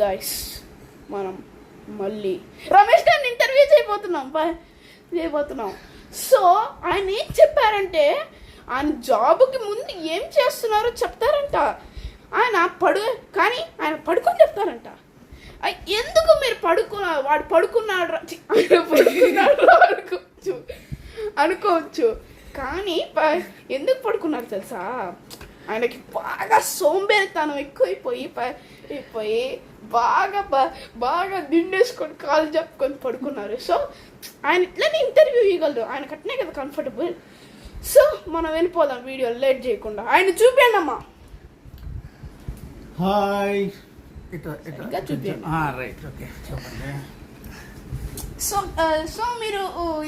Guys మనం మళ్ళీ రమేష్ గారిని ఇంటర్వ్యూ చేయబోతున్నాం. సో ఆయన ఏం చెప్పారంటే ఆయన జాబ్కి ముందు ఏం చేస్తున్నారో చెప్తారంట. ఆయన పడుకొని చెప్తారంట. ఎందుకు మీరు వాడు పడుకున్నాడు అనుకోవచ్చు, కానీ ఎందుకు పడుకున్నారు తెలుసా? ఆయనకి బాగా సోంబేరితనం ఎక్కువైపోయి బాగా దిండేసుకొని కాలు చెప్పుకొని పడుకున్నారు. సో ఆయన ఇట్లనే ఇంటర్వ్యూ ఇవ్వగలరు, ఆయన కట్నే కదా కంఫర్టబుల్. సో మనం వెళ్ళిపోదాం వీడియో లేట్ చేయకుండా. ఆయన చూపించండి అమ్మా. హాయ్. సో మీరు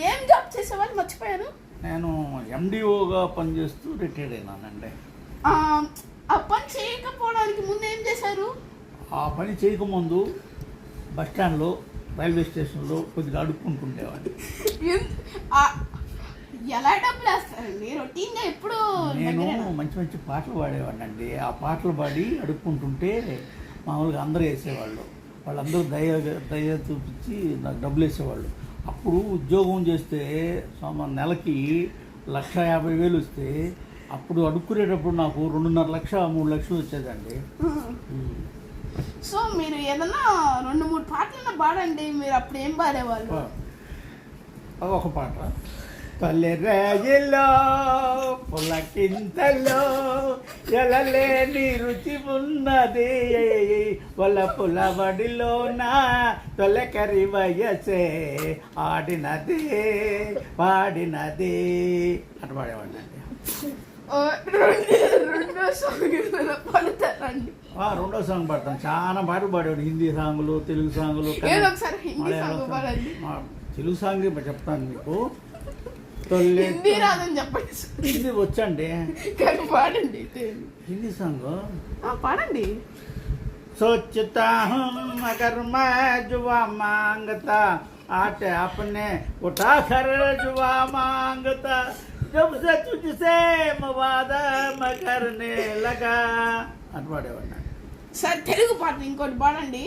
ఏం జాబ్ చేసేవాళ్ళు మర్చిపోయాను. నేను ఎండిఓగా పనిచేస్తూ రిటైర్డ్ అయినానండి. ఆ పని చేయకపోవడానికి ముందు ఏం చేశారు? ఆ పని చేయకముందు బస్ స్టాండ్లో, రైల్వే స్టేషన్లో కొద్దిగా అడుక్కుంటుండేవాడిని. ఎలా డబ్బులు వేస్తారండి రొటీన్గా? ఎప్పుడు నేను మంచి పాటలు పాడేవాడిని అండి. ఆ పాటలు పాడి అడుక్కుంటుంటే మామూలుగా అందరూ వేసేవాళ్ళు. వాళ్ళందరూ దయ చూపించి నాకు డబ్బులు వేసేవాళ్ళు. అప్పుడు ఉద్యోగం చేస్తే నెలకి 1,50,000 వస్తే అప్పుడు అడుక్కునేటప్పుడు నాకు 2.5 లక్ష 3 లక్షలు వచ్చేదండి. సో మీరు ఏదన్నా 2-3 పాటలన్నా పాడండి. మీరు అప్పుడు ఏం పాడేవాళ్ళు? ఒక పాట. పల్లె రాజులో పులకింతలో ఎలలేని రుచి ఉన్నది, పులబడిలో నా తొలకరి వయసే ఆడినది పాడినది అటు పాడేవాడిని అండి. రెండో సాంగ్ పాడతాను. చాలా పాటలు పాడేవాడు. హిందీ సాంగులు, తెలుగు సాంగులు. తెలుగు సాంగ్ చెప్తాను మీకు. హిందీ రాదని చెప్పండి. హిందీ వచ్చండి, పాడండి. హిందీ సాంగ్ పాడండి. सोचता हूँ मगर मैं जुआ मांगता, आटे अपने उठा कर जुआ मांगता, जब से तुझसे मवादा मैं करने लगा అని పాడేవాడిని. సార్ తెలుగు పాట ఇంకోటి పాడండి.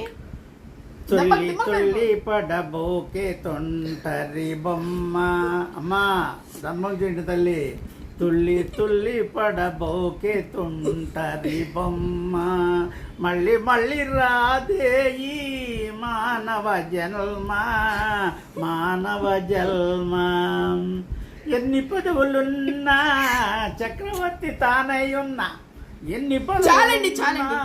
తుల్లి తుల్లి పడబోకే తొంటరి బొమ్మ. అమ్మా ధర్మం చేయండి తల్లి. తుల్లి తుల్లి పడబోకే తొంటరి బొమ్మ, మళ్ళీ మళ్ళీ రాదే ఈ మానవ జన్మ. ఎన్ని పదవులున్నా చక్రవర్తి తానై ఉన్నా, ఎన్ని పదవులున్నా